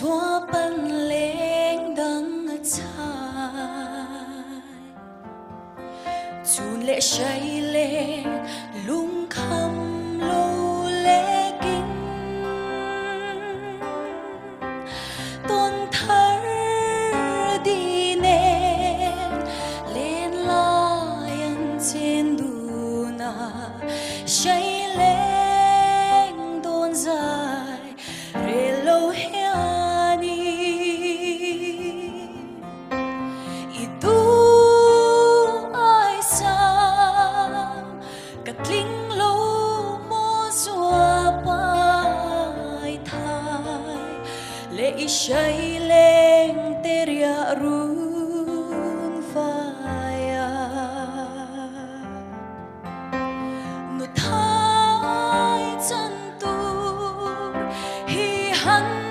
xóa bần lên đắng trái chun lệ say lệ lung khăm lâu lệ kinh tôn thar đi nè lên layan trên đuna say lên tôn dài re lâu hiani itu ai sang cắt linh lâu mô xóa bài thai lệ say lên teria run faya no thai chân tu hi hắn